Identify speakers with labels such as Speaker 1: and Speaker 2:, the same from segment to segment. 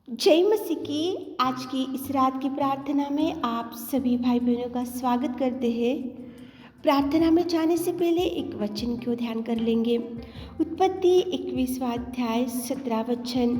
Speaker 1: जय मसीह की आज की इस रात की प्रार्थना में आप सभी भाई बहनों का स्वागत करते हैं। प्रार्थना में जाने से पहले एक वचन को ध्यान कर लेंगे। उत्पत्ति 21वां अध्याय 17 वचन।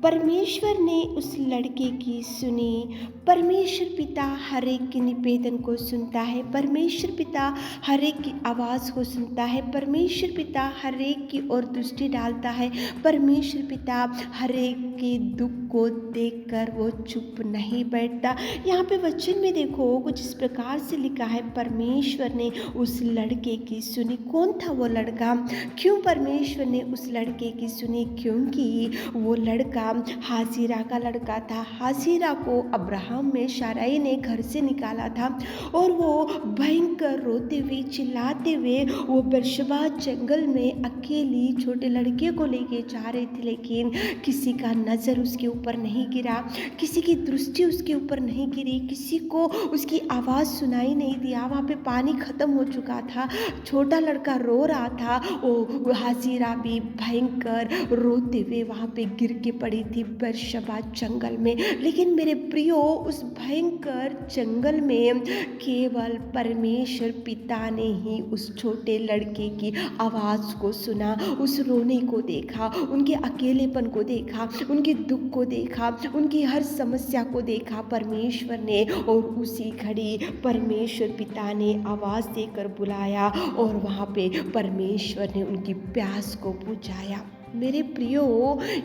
Speaker 1: परमेश्वर ने उस लड़के की सुनी। परमेश्वर पिता हर एक के निवेदन को सुनता है। परमेश्वर पिता हर एक की आवाज़ को सुनता है। परमेश्वर पिता हर एक की ओर दृष्टि डालता है। परमेश्वर पिता हर एक के दुख को देखकर वो चुप नहीं बैठता। यहाँ पे वचन में देखो कुछ इस प्रकार से लिखा है, परमेश्वर ने उस लड़के की सुनी। कौन था वो लड़का? क्यों परमेश्वर ने उस लड़के की सुनी? क्योंकि वो लड़का हाजिरा का लड़का था। हाजिरा को अब्राहम में शाराई ने घर से निकाला था और वो भयंकर रोते हुए चिल्लाते हुए वो बेर्शेबा जंगल में अकेली छोटे लड़के को लेके जा रही थी, लेकिन किसी का नज़र उसके ऊपर नहीं गिरा, किसी की दृष्टि उसके ऊपर नहीं गिरी, किसी को उसकी आवाज़ सुनाई नहीं दिया। वहाँ पे पानी ख़त्म हो चुका था, छोटा लड़का रो रहा था। वो हाजिरा भी भयंकर रोते हुए वहाँ पे गिर के पड़ी थी बेर्शेबा जंगल में। लेकिन मेरे प्रियो, उस भयंकर जंगल में केवल परमेश्वर पिता ने ही उस छोटे लड़के की आवाज़ को सुना, उस रोने को देखा, उनके अकेलेपन को देखा, उनके दुख को देखा, उनकी हर समस्या को देखा परमेश्वर ने। और उसी घड़ी परमेश्वर पिता ने आवाज़ देकर बुलाया और वहाँ पे परमेश्वर ने उनकी प्यास को बुझाया। मेरे प्रियो,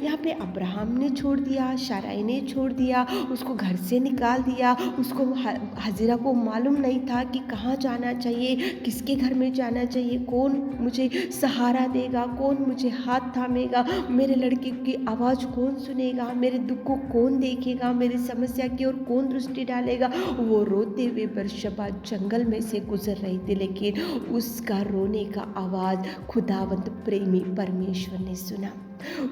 Speaker 1: यहाँ पे अब्राहम ने छोड़ दिया, शाराई ने छोड़ दिया, उसको घर से निकाल दिया। उसको हाजिरा को मालूम नहीं था कि कहाँ जाना चाहिए, किसके घर में जाना चाहिए, कौन मुझे सहारा देगा, कौन मुझे हाथ थामेगा, मेरे लड़के की आवाज़ कौन सुनेगा, मेरे दुख को कौन देखेगा, मेरी समस्या की ओर कौन दृष्टि डालेगा। वो रोते हुए बेर्शेबा जंगल में से गुजर रही थी, लेकिन उसका रोने का आवाज़ खुदावंत प्रेमी परमेश्वर ने सुना।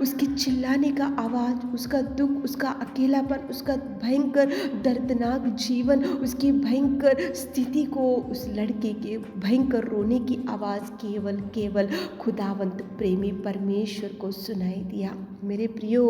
Speaker 1: उसके चिल्लाने का आवाज़, उसका दुख, उसका अकेलापन, उसका भयंकर दर्दनाक जीवन, उसकी भयंकर स्थिति को, उस लड़के के भयंकर रोने की आवाज़ केवल खुदावंत प्रेमी परमेश्वर को सुनाई दिया। मेरे प्रियो,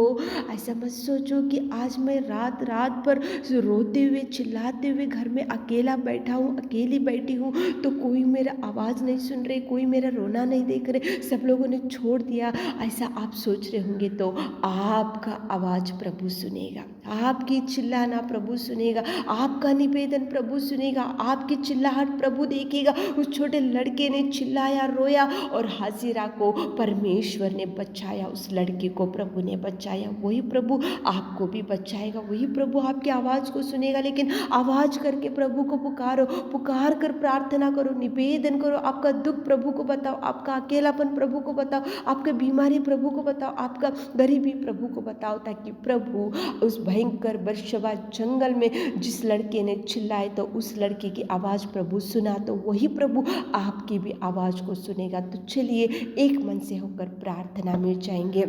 Speaker 1: ऐसा मत सोचो कि आज मैं रात रात भर रोते हुए चिल्लाते हुए घर में अकेला बैठा हूँ, अकेली बैठी हूँ, तो कोई मेरा आवाज़ नहीं सुन रहे, कोई मेरा रोना नहीं देख रहे, सब लोगों ने छोड़ दिया, ऐसा आप सोच रहे होंगे। तो आपका आवाज़ प्रभु सुनेगा, आपकी चिल्लाना प्रभु सुनेगा, आपका निवेदन प्रभु सुनेगा, आपकी चिल्लाहट प्रभु देखेगा। उस छोटे लड़के ने चिल्लाया, रोया और हाजिरा को परमेश्वर ने बचाया, उस लड़के को प्रभु ने बचाया। वही प्रभु आपको भी बचाएगा, वही प्रभु आपकी आवाज़ को सुनेगा। लेकिन आवाज़ करके प्रभु को पुकारो, पुकार कर प्रार्थना करो, निवेदन करो, आपका दुख प्रभु को बताओ, आपका अकेलापन प्रभु को बताओ, आपकी बीमारी प्रभु को बताओ, आपका गरीबी प्रभु को बताओ, ताकि प्रभु उस भयंकर बेर्शेबा जंगल में जिस लड़के ने चिल्लाए तो उस लड़के की आवाज़ प्रभु सुना, तो वही प्रभु आपकी भी आवाज़ को सुनेगा। तो चलिए एक मन से होकर प्रार्थना में जाएंगे।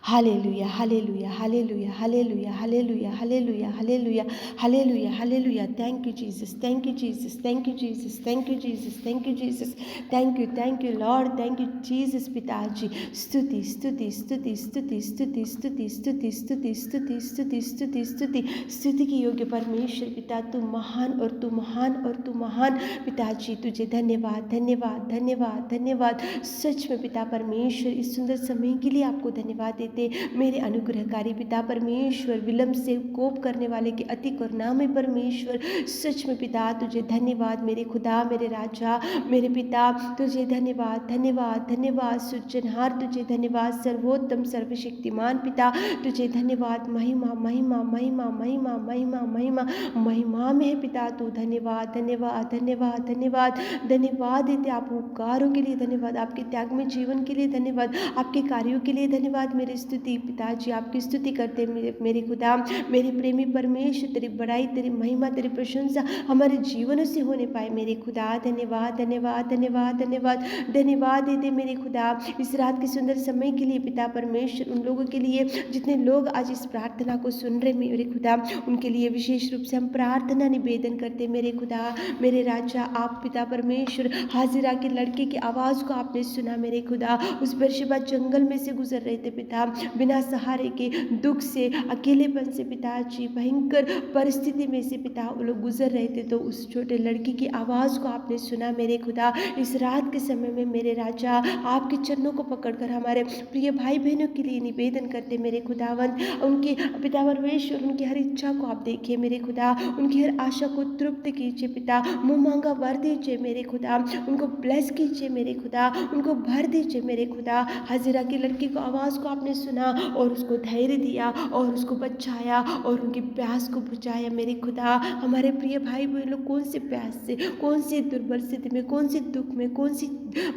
Speaker 1: Hallelujah, hallelujah, hallelujah, hallelujah, hallelujah, hallelujah, hallelujah, hallelujah, hallelujah. Thank you Jesus, thank you Jesus, thank you Jesus, thank you Jesus, thank you Jesus, thank you Lord, thank you Jesus पिताजी। स्तुति स्तुति स्तुति स्तुति स्तुति स्तुति स्तुति स्तुति स्तुति स्तुति स्तुति स्तुति स्तुति की योग्य परमेश्वर पिता, तू महान और तू महान और तू महान पिताजी। तुझे धन्यवाद, धन्यवाद, धन्यवाद, धन्यवाद। सच में पिता परमेश्वर, इस सुंदर समय के लिए आपको धन्यवाद देते। मेरे अनुग्रहकारी पिता परमेश्वर, विलंब से कोप करने वाले के अति करुणामय परमेश्वर, सच में पिता तुझे धन्यवाद। मेरे खुदा, मेरे राजा, मेरे पिता, तुझे धन्यवाद, धन्यवाद, धन्यवाद। सृजनहार तुझे धन्यवाद। सर्वोत्तम सर्वशक्तिमान पिता तुझे धन्यवाद। महिमा महिमा महिमा महिमा महिमा महिमा महिमा में है पिता तू। धन्यवाद, धन्यवाद, धन्यवाद, धन्यवाद, धन्यवाद देते आप उपकारों के लिए धन्यवाद, आपके त्याग में जीवन के लिए धन्यवाद, आपके कार्यों के लिए धन्यवाद। मेरी स्तुति पिताजी, आपकी स्तुति करते मेरे खुदा, मेरे प्रेमी परमेश्वर, तेरी बड़ाई, तेरी महिमा, तेरी प्रशंसा हमारे जीवनों से होने पाए मेरे खुदा। धन्यवाद, धन्यवाद, धन्यवाद, धन्यवाद, धन्यवाद देते मेरे खुदा इस रात के सुंदर समय के लिए पिता परमेश्वर। उन लोगों के लिए जितने लोग आज इस प्रार्थना को सुन रहे मेरे खुदा, उनके लिए विशेष रूप से हम प्रार्थना निवेदन करते मेरे खुदा, मेरे राजा। आप पिता परमेश्वर, हाजिरा के लड़के की आवाज़ को आपने सुना मेरे खुदा, उस बेर्शेबा जंगल में से गुजर रहे थे पिता, बिना सहारे के दुख से, अकेलेपन से पिताजी, भयंकर परिस्थिति में से पिता वो लोग गुजर रहे थे, तो उस छोटे लड़की की आवाज़ को आपने सुना मेरे खुदा। इस रात के समय में मेरे राजा आपके चरणों को पकड़कर हमारे प्रिय भाई बहनों के लिए निवेदन करते मेरे खुदावंद, उनकी पिता परमेश्वर, उनकी हर इच्छा को आप देखिए मेरे खुदा, उनकी हर आशा को तृप्त कीजिए पिता, मुँह मांगा वर दीजिए मेरे खुदा, उनको ब्लेस कीजिए मेरे खुदा, उनको भर दीजिए मेरे खुदा। हाजिरा की लड़की को आवाज़ को आपने सुना और उसको धैर्य दिया और उसको बचाया और उनकी प्यास को बुझाया मेरे खुदा। हमारे प्रिय भाई बहन लोग कौन से प्यास से, कौन सी दुर्बल स्थिति में, कौन से दुख में, कौन सी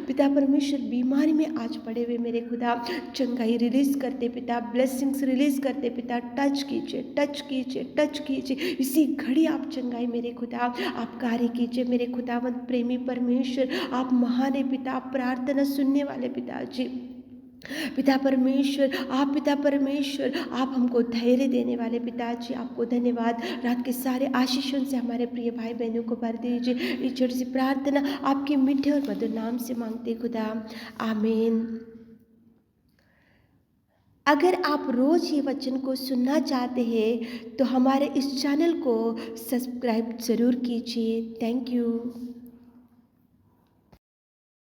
Speaker 1: पिता परमेश्वर बीमारी में आज पड़े हुए मेरे खुदा, चंगाई रिलीज करते पिता, ब्लेसिंग्स रिलीज करते पिता, टच कीजिए, टच कीजिए, टच कीजिए, इसी घड़ी आप चंगाई मेरे खुदा आप कार्य कीजिए मेरे खुदावंत प्रेमी परमेश्वर, आप महान है पिता, आप प्रार्थना सुनने वाले पिताजी, पिता परमेश्वर, आप पिता परमेश्वर, आप हमको धैर्य देने वाले पिताजी, आपको धन्यवाद। रात के सारे आशीषों से हमारे प्रिय भाई बहनों को भर दीजिए। इस छोटी सी प्रार्थना आपके मीठे और मधुर नाम से मांगते खुदा, आमीन। अगर आप रोज़ ये वचन को सुनना चाहते हैं तो हमारे इस चैनल को सब्सक्राइब ज़रूर कीजिए। Thank you.